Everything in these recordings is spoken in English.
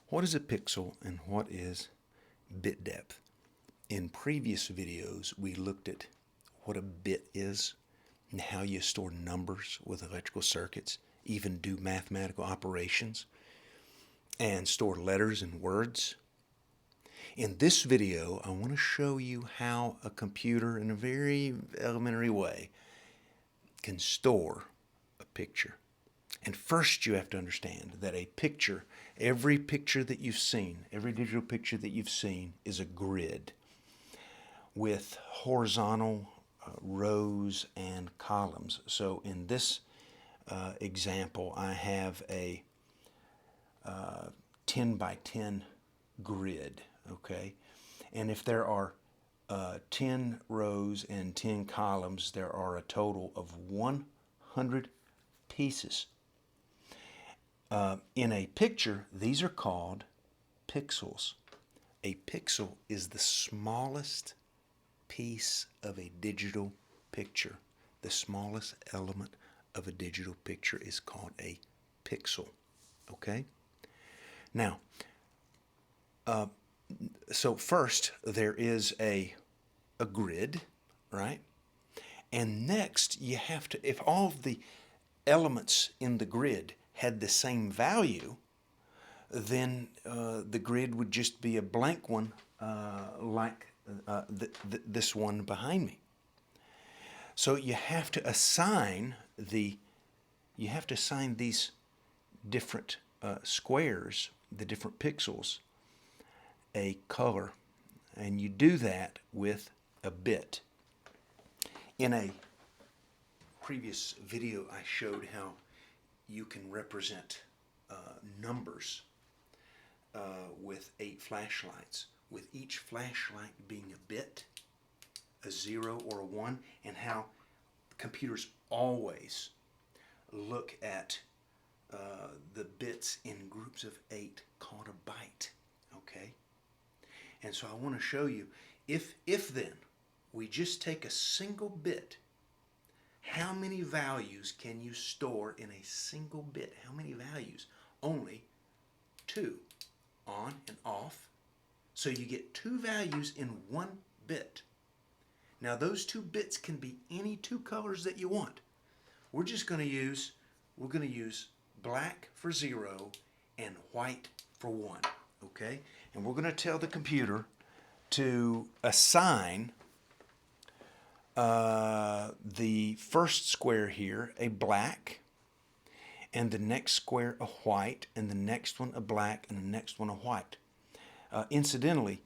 What is a pixel and what is bit depth? In previous videos, we looked at what a bit is and how you store numbers with electrical circuits, even do mathematical operations, and store letters and words. In this video, I want to show you how a computer, in a very elementary way, can store a picture. And first you have to understand that a picture, every picture that you've seen, every digital picture that you've seen is a grid with horizontal rows and columns. So in this example, I have a 10 by 10 grid, okay? And if there are 10 rows and 10 columns, there are a total of 100 pieces. In a picture, these are called pixels. A pixel is the smallest piece of a digital picture. The smallest element of a digital picture is called a pixel. Okay? Now, so first there is a grid, right? And next you have to, if all of the elements in the grid had the same value, then the grid would just be a blank one like this one behind me. So you have to assign these different squares, the different pixels, a color, and you do that with a bit. In a previous video, I showed how you can represent numbers with 8 flashlights, with each flashlight being a bit, a 0 or a 1, and how computers always look at the bits in groups of 8 called a byte, okay? And so I want to show you, if then we just take a single bit, how many values can you store in a single bit? How many values? Only 2, on and off. So you get 2 values in 1 bit. Now those 2 bits can be any 2 colors that you want. We're going to use black for 0 and white for 1, okay? And we're going to tell the computer to assign the first square here a black, and the next square a white, and the next one a black, and the next one a white. Incidentally,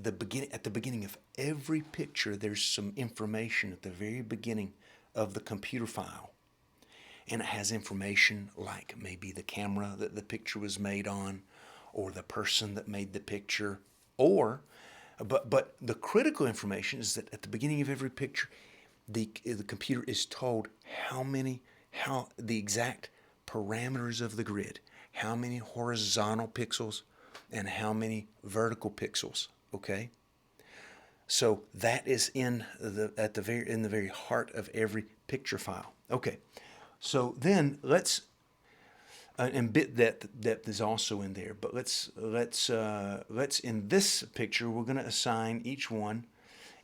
at the beginning of every picture, there's some information at the very beginning of the computer file. And it has information like maybe the camera that the picture was made on, or the person that made the picture, but the critical information is that at the beginning of every picture, the computer is told how the exact parameters of the grid, how many horizontal pixels and how many vertical pixels, okay? So that is in the very heart of every picture file. Okay. So then let's and bit depth is also in there, but let's in this picture we're going to assign each one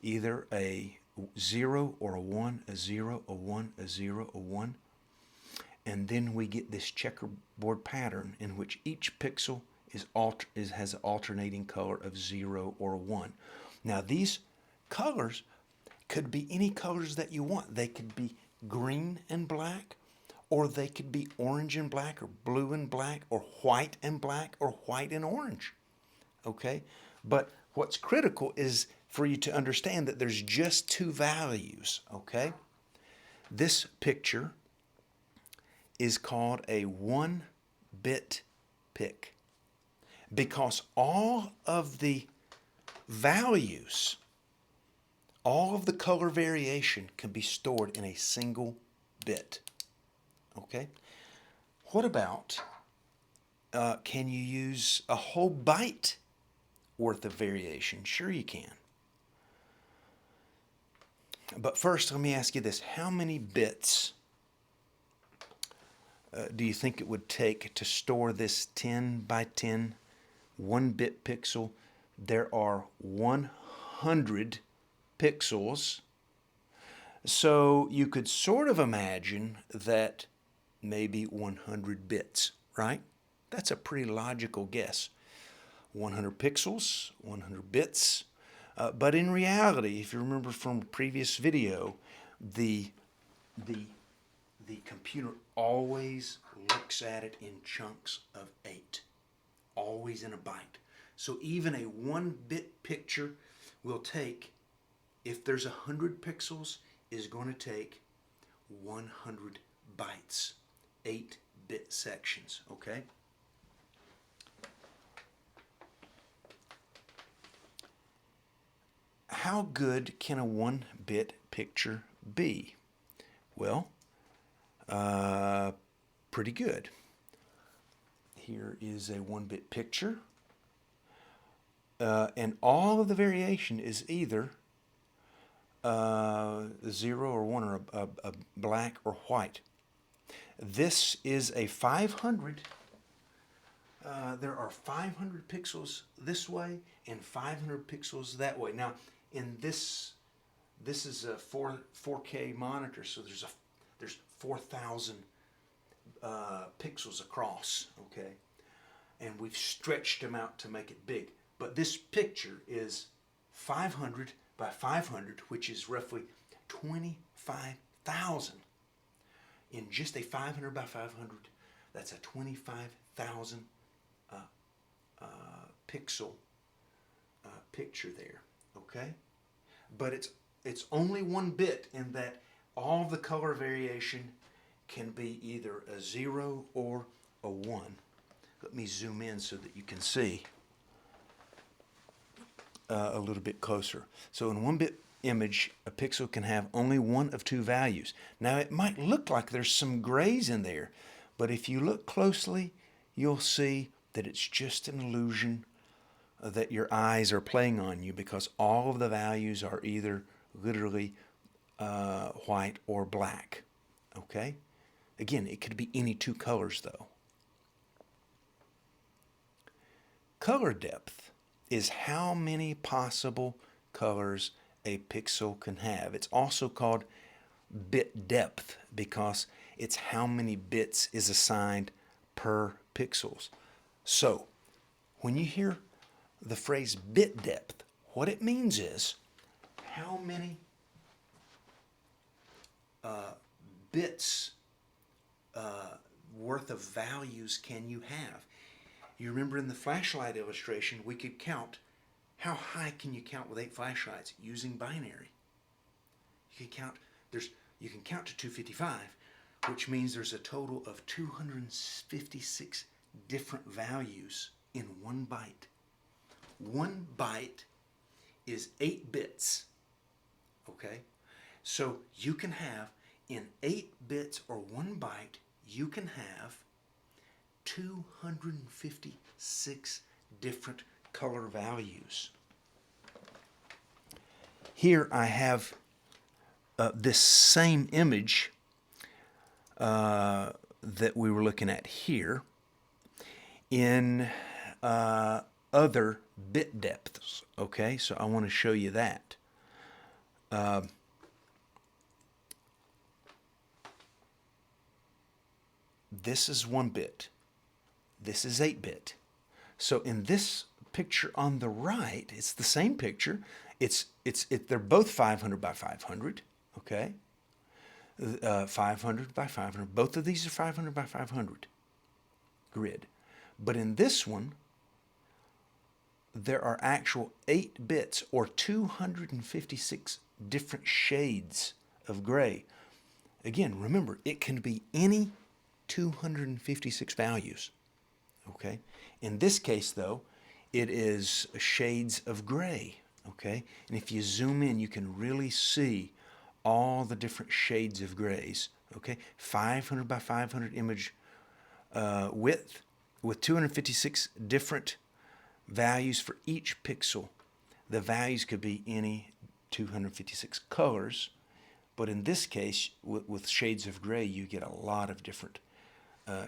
either a 0 or a 1, a 0, a 1, a 0, a 1, and then we get this checkerboard pattern in which each pixel has an alternating color of 0 or 1. Now these colors could be any colors that you want. They could be green and black, or they could be orange and black, or blue and black, or white and black, or white and orange, okay? But what's critical is for you to understand that there's just 2 values, okay? This picture is called a 1-bit pic because all of the values, all of the color variation can be stored in a single bit. Okay? What about, can you use a whole byte worth of variation? Sure you can. But first, let me ask you this. How many bits do you think it would take to store this 10 by 10 1-bit pixel, there are 100 pixels. So you could sort of imagine that maybe 100 bits, right? That's a pretty logical guess. 100 pixels, 100 bits. But in reality, if you remember from a previous video, the computer always looks at it in chunks of 8, always in a byte. So even a 1-bit picture will take, if there's 100 pixels, is going to take 100 bytes, 8-bit sections, okay? How good can a 1-bit picture be? Well, pretty good. Here is a 1-bit picture, and all of the variation is either 0 or 1 or a black or white. This is a 500. There are 500 pixels this way and 500 pixels that way. Now, in this is a 4K monitor, so there's 4,000 pixels across, okay? And we've stretched them out to make it big. But this picture is 500 by 500, which is roughly 25,000. In just a 500 by 500, that's a 25,000 pixel picture there, okay? But it's only 1 bit in that all the color variation can be either a 0 or a 1. Let me zoom in so that you can see a little bit closer. So in 1-bit image, a pixel can have only one of 2 values. Now it might look like there's some grays in there, but if you look closely, you'll see that it's just an illusion that your eyes are playing on you, because all of the values are either literally white or black, okay? Again, it could be any 2 colors though. Color depth is how many possible colors a pixel can have. It's also called bit depth because it's how many bits is assigned per pixels. So, when you hear the phrase bit depth, what it means is how many bits worth of values can you have. You remember in the flashlight illustration, we could count. How high can you count with 8 flashlights using binary? You can count to 255, which means there's a total of 256 different values in 1 byte. 1 byte is 8 bits, okay? So you can have, in 8 bits or 1 byte, you can have 256 different color values. Here I have this same image that we were looking at here in other bit depths, okay? So I want to show you that. This is 1 bit. This is 8-bit. So in this picture on the right, it's the same picture. They're both 500 by 500, okay? 500 by 500. Both of these are 500 by 500 grid. But in this one, there are actual 8 bits or 256 different shades of gray. Again, remember, it can be any 256 values. Okay? In this case, though, it is shades of gray. Okay? And if you zoom in, you can really see all the different shades of grays. Okay? 500 by 500 image width with 256 different values for each pixel. The values could be any 256 colors, but in this case, with shades of gray, you get a lot of different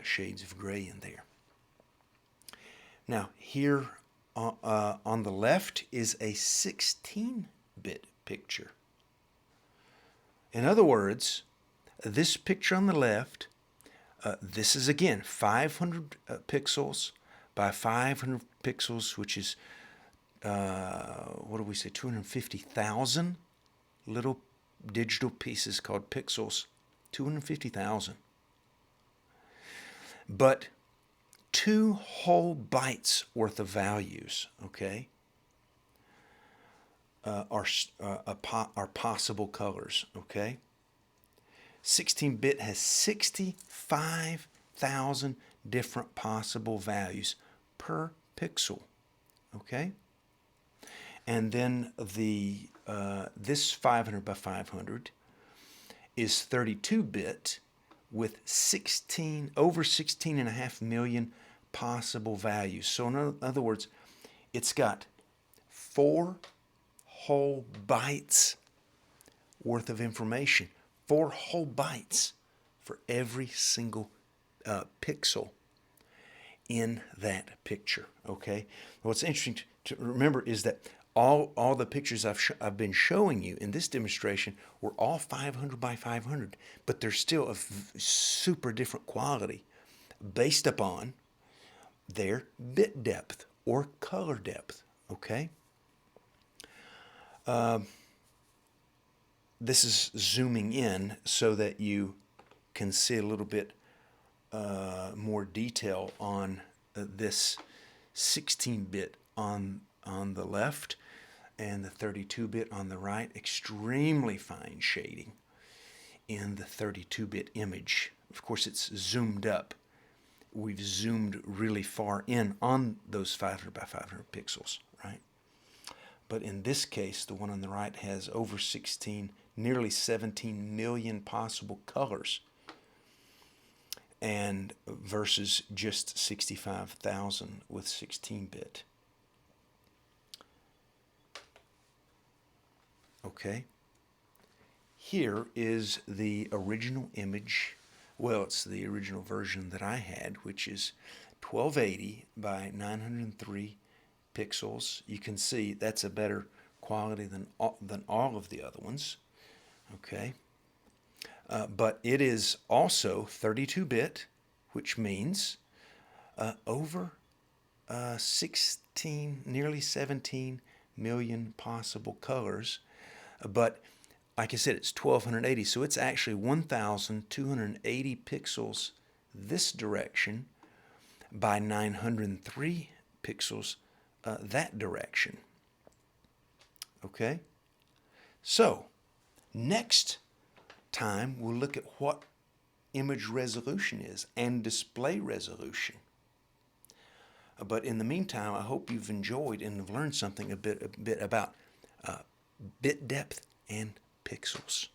shades of gray in there. Now, here on the left is a 16-bit picture. In other words, this picture on the left, this is again 500 pixels by 500 pixels, which is, what do we say, 250,000 little digital pieces called pixels. 250,000. But 2 whole bytes worth of values, okay, are possible colors, okay? 16-bit has 65,000 different possible values per pixel, okay? And then the this 500 by 500 is 32-bit with over 16.5 million possible values. So in other words, it's got 4 whole bytes worth of information. 4 whole bytes for every single pixel in that picture, okay? What's interesting to remember is that all the pictures I've been showing you in this demonstration were all 500 by 500, but they're still of super different quality based upon their bit depth or color depth, okay? This is zooming in so that you can see a little bit more detail on this 16-bit on the left and the 32-bit on the right. Extremely fine shading in the 32-bit image. Of course, it's zoomed up. We've zoomed really far in on those 500 by 500 pixels, right? But in this case, the one on the right has over 16, nearly 17 million possible colors, and versus just 65,000 with 16-bit. Okay. Here is the original image. Well, it's the original version that I had, which is 1280 by 903 pixels. You can see that's a better quality than all of the other ones. Okay. But it is also 32-bit, which means over 16, nearly 17 million possible colors. But like I said, it's 1280, so it's actually 1,280 pixels this direction by 903 pixels that direction. Okay? So, next time we'll look at what image resolution is and display resolution. But in the meantime, I hope you've enjoyed and have learned something a bit about bit depth and pixels.